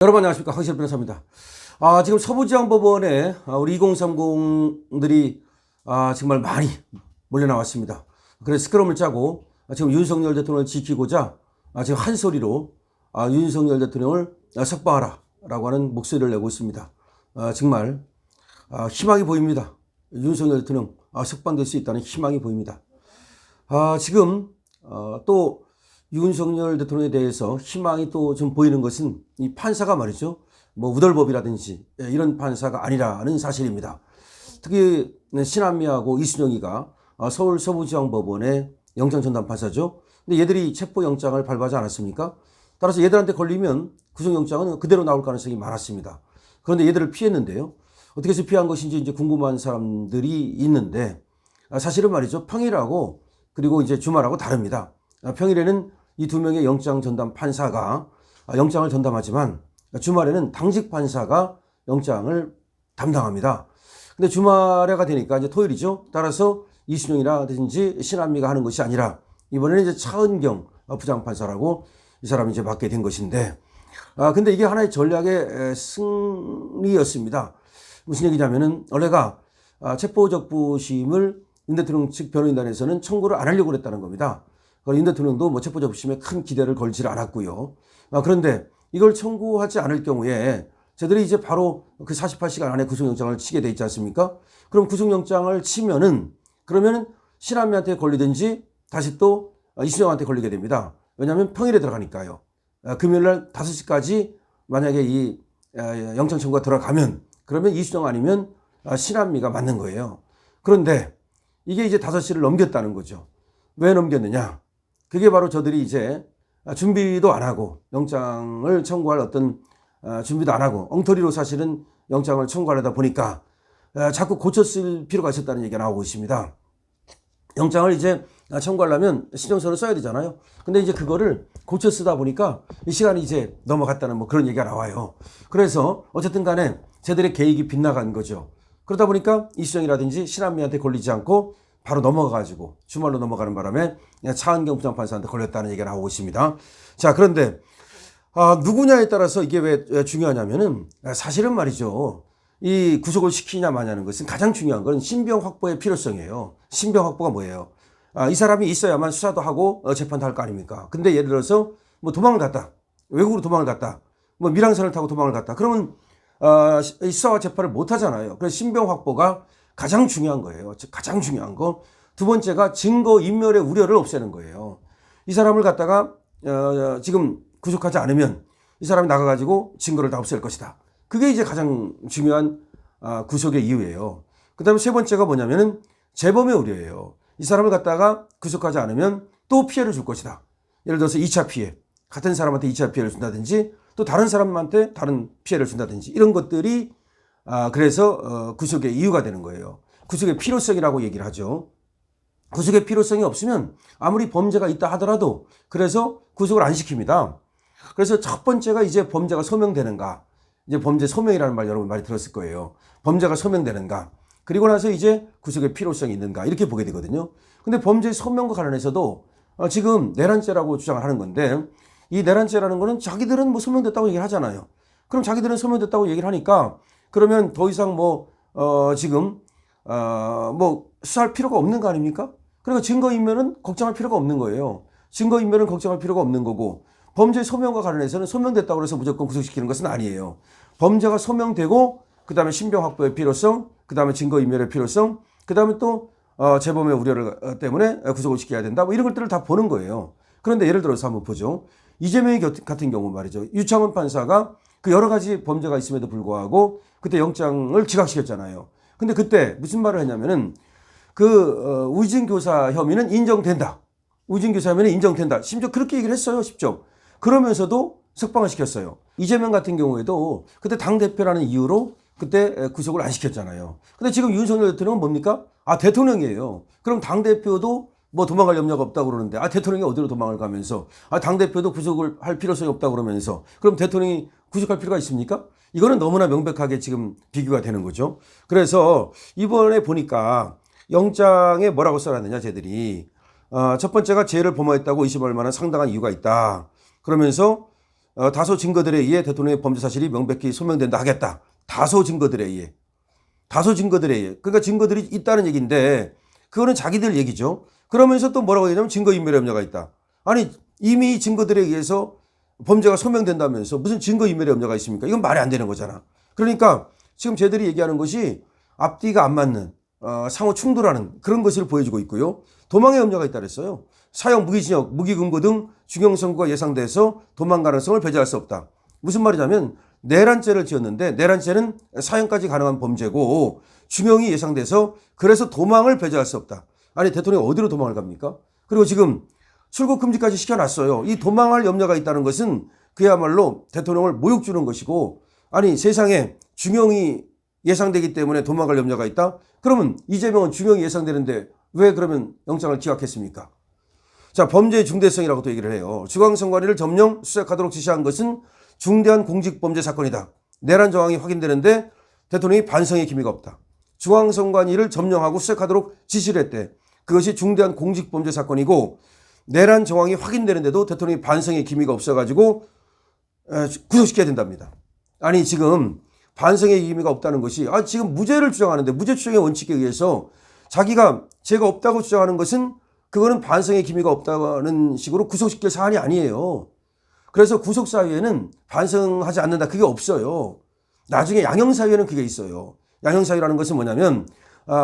여러분 안녕하십니까, 황실 변호사입니다. 지금 서부지방법원에 우리 2030들이 정말 많이 몰려 나왔습니다. 그래서 스크럼을 짜고 지금 윤석열 대통령을 지키고자 지금 한 소리로 윤석열 대통령을 석방하라라고 하는 목소리를 내고 있습니다. 정말 희망이 보입니다. 윤석열 대통령 석방될 수 있다는 희망이 보입니다. 지금 또 윤석열 대통령에 대해서 희망이 또 좀 보이는 것은 이 판사가 말이죠. 뭐 우덜법이라든지 이런 판사가 아니라는 사실입니다. 특히 신한미하고 이순영이가 서울 서부지방법원의 영장전담 판사죠. 근데 얘들이 체포영장을 발부하지 않았습니까? 따라서 얘들한테 걸리면 구속영장은 그대로 나올 가능성이 많았습니다. 그런데 얘들을 피했는데요. 어떻게 해서 피한 것인지 이제 궁금한 사람들이 있는데 사실은 말이죠. 평일하고 그리고 이제 주말하고 다릅니다. 평일에는 이 두 명의 영장 전담 판사가 영장을 전담하지만 주말에는 당직 판사가 영장을 담당합니다. 근데 주말에가 되니까 이제 토요일이죠. 따라서 이순영이라든지 신한미가 하는 것이 아니라 이번에는 이제 차은경 부장판사라고 이 사람이 이제 맡게 된 것인데, 근데 이게 하나의 전략의 승리였습니다. 무슨 얘기냐면은 원래가 체포적부심을 윤 대통령 측 변호인단에서는 청구를 안 하려고 그랬다는 겁니다. 윤 대통령도 뭐 체포적부심에 큰 기대를 걸지 않았고요. 그런데 이걸 청구하지 않을 경우에 저들이 이제 바로 그 48시간 안에 구속영장을 치게 돼 있지 않습니까? 그럼 구속영장을 치면은 그러면은 신한미한테 걸리든지 다시 또 이순영한테 걸리게 됩니다. 왜냐하면 평일에 들어가니까요. 금요일날 5시까지 만약에 이 영장 청구가 들어가면 그러면 이순영 아니면 신한미가 맞는 거예요. 그런데 이게 이제 5시를 넘겼다는 거죠. 왜 넘겼느냐? 그게 바로 저들이 이제 준비도 안 하고 영장을 청구할 어떤 준비도 안 하고 엉터리로 사실은 영장을 청구하려다 보니까 자꾸 고쳐 쓸 필요가 있었다는 얘기가 나오고 있습니다. 영장을 이제 청구하려면 신청서를 써야 되잖아요. 근데 이제 그거를 고쳐 쓰다 보니까 이 시간이 이제 넘어갔다는 뭐 그런 얘기가 나와요. 그래서 어쨌든 간에 저들의 계획이 빗나간 거죠. 그러다 보니까 이수정이라든지 신한미한테 걸리지 않고 바로 넘어가가지고 주말로 넘어가는 바람에 차은경 부장판사한테 걸렸다는 얘기가 나오고 있습니다. 자, 그런데 누구냐에 따라서 이게 왜 중요하냐면은 사실은 말이죠. 이 구속을 시키냐 마냐는 것은 가장 중요한 건 신병 확보의 필요성이에요. 신병 확보가 뭐예요? 이 사람이 있어야만 수사도 하고 재판도 할 거 아닙니까? 근데 예를 들어서 뭐 도망을 갔다. 외국으로 도망을 갔다. 뭐 밀항선을 타고 도망을 갔다. 그러면 이 수사와 재판을 못 하잖아요. 그래서 신병 확보가 가장 중요한 거예요. 가장 중요한 거. 두 번째가 증거 인멸의 우려를 없애는 거예요. 이 사람을 갖다가 지금 구속하지 않으면 이 사람이 나가가지고 증거를 다 없앨 것이다. 그게 이제 가장 중요한 구속의 이유예요. 그 다음에 세 번째가 뭐냐면은 재범의 우려예요. 이 사람을 갖다가 구속하지 않으면 또 피해를 줄 것이다. 예를 들어서 2차 피해. 같은 사람한테 2차 피해를 준다든지 또 다른 사람한테 다른 피해를 준다든지 이런 것들이 그래서 구속의 이유가 되는 거예요. 구속의 필요성이라고 얘기를 하죠. 구속의 필요성이 없으면 아무리 범죄가 있다 하더라도 그래서 구속을 안 시킵니다. 그래서 첫 번째가 이제 범죄가 소명되는가. 이제 범죄 소명이라는 말 여러분 많이 들었을 거예요. 범죄가 소명되는가. 그리고 나서 이제 구속의 필요성이 있는가. 이렇게 보게 되거든요. 근데 범죄 소명과 관련해서도 지금 내란죄라고 주장을 하는 건데 이 내란죄라는 거는 자기들은 뭐 소명됐다고 얘기를 하잖아요. 그럼 자기들은 소명됐다고 얘기를 하니까 그러면 더 이상 지금 수사할 필요가 없는 거 아닙니까? 그러니까 증거인멸은 걱정할 필요가 없는 거예요. 증거인멸은 걱정할 필요가 없는 거고 범죄 소명과 관련해서는 소명됐다고 해서 무조건 구속시키는 것은 아니에요. 범죄가 소명되고 그 다음에 신병 확보의 필요성, 그 다음에 증거인멸의 필요성, 그 다음에 또 재범의 우려를 때문에 구속을 시켜야 된다. 뭐 이런 것들을 다 보는 거예요. 그런데 예를 들어서 한번 보죠. 이재명이 같은 경우 말이죠. 유창훈 판사가 그 여러 가지 범죄가 있음에도 불구하고 그때 영장을 기각시켰잖아요. 근데 그때 무슨 말을 했냐면은 우진교사 혐의는 인정된다. 우진교사 혐의는 인정된다. 심지어 그렇게 얘기를 했어요. 직접. 그러면서도 석방을 시켰어요. 이재명 같은 경우에도 그때 당대표라는 이유로 그때 구속을 안 시켰잖아요. 근데 지금 윤석열 대통령은 뭡니까? 대통령이에요. 그럼 당대표도 뭐 도망갈 염려가 없다고 그러는데 대통령이 어디로 도망을 가면서 당대표도 구속을 할 필요성이 없다고 그러면서 그럼 대통령이 구속할 필요가 있습니까? 이거는 너무나 명백하게 지금 비교가 되는 거죠. 그래서 이번에 보니까 영장에 뭐라고 써놨느냐 쟤들이 첫 번째가 죄를 범하였다고 의심할 만한 상당한 이유가 있다. 그러면서 다소 증거들에 의해 대통령의 범죄 사실이 명백히 소명된다 하겠다. 다소 증거들에 의해. 다소 증거들에 의해. 그러니까 증거들이 있다는 얘기인데 그거는 자기들 얘기죠. 그러면서 또 뭐라고 얘기하냐면 증거인멸의 염려가 있다. 아니 이미 증거들에 의해서 범죄가 소명된다면서 무슨 증거인멸의 염려가 있습니까? 이건 말이 안 되는 거잖아. 그러니까 지금 쟤들이 얘기하는 것이 앞뒤가 안 맞는 상호 충돌하는 그런 것을 보여주고 있고요. 도망의 염려가 있다 그랬어요. 사형, 무기징역, 무기금고 등 중형 선고가 예상돼서 도망 가능성을 배제할 수 없다. 무슨 말이냐면 내란죄를 지었는데 내란죄는 사형까지 가능한 범죄고 중형이 예상돼서 그래서 도망을 배제할 수 없다. 아니 대통령이 어디로 도망을 갑니까? 그리고 지금 출국 금지까지 시켜놨어요. 이 도망할 염려가 있다는 것은 그야말로 대통령을 모욕 주는 것이고 아니 세상에 중형이 예상되기 때문에 도망갈 염려가 있다? 그러면 이재명은 중형이 예상되는데 왜 그러면 영장을 기각했습니까? 자, 범죄의 중대성이라고 또 얘기를 해요. 중앙선관위를 점령 수색하도록 지시한 것은 중대한 공직범죄 사건이다. 내란 정황이 확인되는데 대통령이 반성의 기미가 없다. 중앙선관위를 점령하고 수색하도록 지시를 했대. 그것이 중대한 공직범죄 사건이고 내란 정황이 확인되는데도 대통령이 반성의 기미가 없어가지고 구속시켜야 된답니다. 아니 지금 반성의 기미가 없다는 것이 지금 무죄를 주장하는데 무죄 추정의 원칙에 의해서 자기가 죄가 없다고 주장하는 것은 그거는 반성의 기미가 없다는 식으로 구속시킬 사안이 아니에요. 그래서 구속사유에는 반성하지 않는다. 그게 없어요. 나중에 양형사유에는 그게 있어요. 양형사유라는 것은 뭐냐면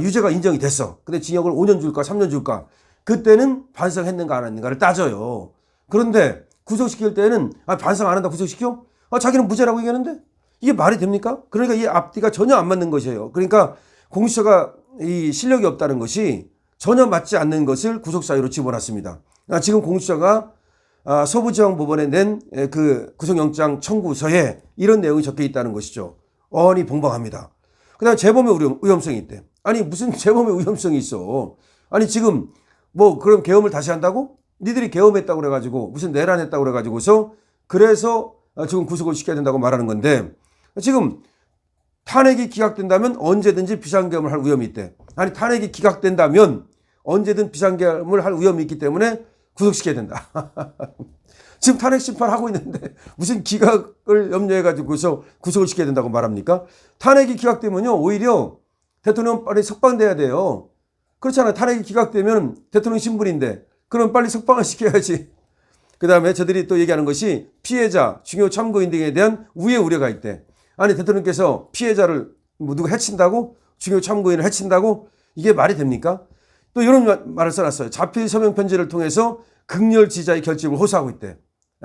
유죄가 인정이 됐어. 근데 징역을 5년 줄까 3년 줄까. 그때는 반성했는가 안 했는가를 따져요. 그런데 구속시킬 때는 반성 안 한다 구속시켜? 자기는 무죄라고 얘기하는데 이게 말이 됩니까? 그러니까 이 앞뒤가 전혀 안 맞는 것이에요. 그러니까 공수처가 이 실력이 없다는 것이 전혀 맞지 않는 것을 구속사유로 집어넣습니다. 지금 공수처가 서부지방법원에 낸 그 구속영장 청구서에 이런 내용이 적혀 있다는 것이죠. 어언이벙벙합니다. 그다음에 재범의 위험성이 있대. 아니 무슨 재범의 위험성이 있어. 아니 지금 뭐 그럼 계엄을 다시 한다고? 니들이 계엄했다고 그래가지고 무슨 내란했다고 그래가지고서 그래서 지금 구속을 시켜야 된다고 말하는 건데 지금 탄핵이 기각된다면 언제든지 비상계엄을 할 위험이 있대. 아니 탄핵이 기각된다면 언제든 비상계엄을 할 위험이 있기 때문에 구속시켜야 된다. 지금 탄핵 심판하고 있는데 무슨 기각을 염려해가지고서 구속을 시켜야 된다고 말합니까? 탄핵이 기각되면요 오히려 대통령 빨리 석방돼야 돼요. 그렇잖아요. 탄핵이 기각되면 대통령 신분인데 그럼 빨리 석방을 시켜야지. 그 다음에 저들이 또 얘기하는 것이 피해자, 중요 참고인 등에 대한 우회 우려가 있대. 아니 대통령께서 피해자를 누가 해친다고? 중요 참고인을 해친다고? 이게 말이 됩니까? 또 이런 말을 써놨어요. 자필 서명 편지를 통해서 극렬 지자의 결집을 호소하고 있대.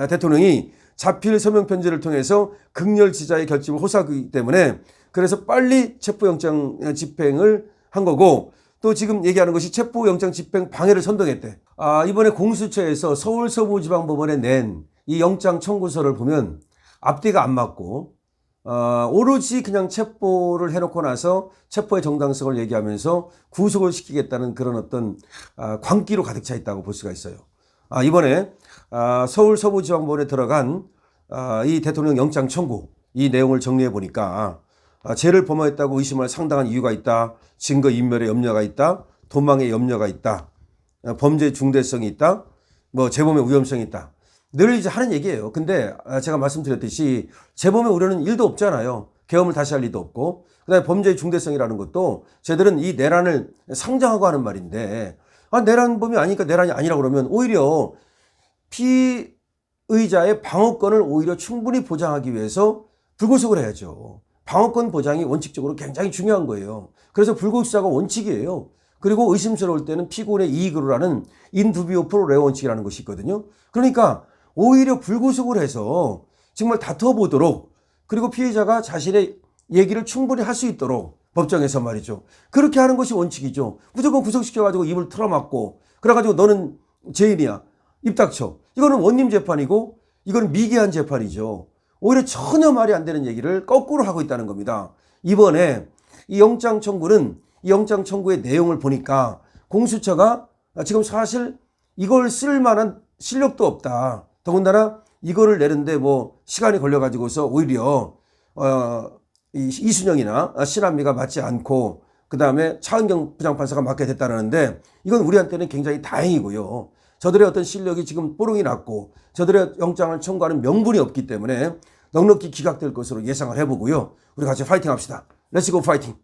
대통령이 자필 서명 편지를 통해서 극렬 지자의 결집을 호소하기 때문에 그래서 빨리 체포영장 집행을 한 거고 또 지금 얘기하는 것이 체포영장 집행 방해를 선동했대. 이번에 공수처에서 서울서부지방법원에 낸 이 영장 청구서를 보면 앞뒤가 안 맞고 오로지 그냥 체포를 해놓고 나서 체포의 정당성을 얘기하면서 구속을 시키겠다는 그런 어떤 광기로 가득 차 있다고 볼 수가 있어요. 이번에 서울 서부지방법원에 들어간 이 대통령 영장 청구 이 내용을 정리해 보니까 죄를 범하였다고 의심할 상당한 이유가 있다. 증거인멸의 염려가 있다. 도망의 염려가 있다. 범죄의 중대성이 있다. 뭐 재범의 위험성이 있다. 늘 이제 하는 얘기예요. 근데 제가 말씀드렸듯이 재범의 우려는 1도 없잖아요. 계엄을 다시 할 리도 없고. 그다음에 범죄의 중대성이라는 것도 쟤들은 이 내란을 상정하고 하는 말인데 내란범이 아니니까 내란이 아니라고 그러면 오히려 피의자의 방어권을 오히려 충분히 보장하기 위해서 불구속을 해야죠. 방어권 보장이 원칙적으로 굉장히 중요한 거예요. 그래서 불구속사가 원칙이에요. 그리고 의심스러울 때는 피고인의 이익으로 하는 인두비오 프로레 원칙이라는 것이 있거든요. 그러니까 오히려 불구속을 해서 정말 다퉈보도록 그리고 피해자가 자신의 얘기를 충분히 할 수 있도록 법정에서 말이죠. 그렇게 하는 것이 원칙이죠. 무조건 구속시켜가지고 입을 틀어막고 그래가지고 너는 죄인이야. 입 닥쳐. 이거는 원님 재판이고 이거는 미개한 재판이죠. 오히려 전혀 말이 안 되는 얘기를 거꾸로 하고 있다는 겁니다. 이번에 이 영장 청구는 이 영장 청구의 내용을 보니까 공수처가 지금 사실 이걸 쓸 만한 실력도 없다. 더군다나 이거를 내는데 뭐 시간이 걸려가지고서 오히려 이순영이나 신한미가 맞지 않고 그 다음에 차은경 부장판사가 맡게 됐다는데 이건 우리한테는 굉장히 다행이고요. 저들의 어떤 실력이 지금 뽀록이 났고 저들의 영장을 청구하는 명분이 없기 때문에 넉넉히 기각될 것으로 예상을 해보고요. 우리 같이 파이팅 합시다. 렛츠고 파이팅.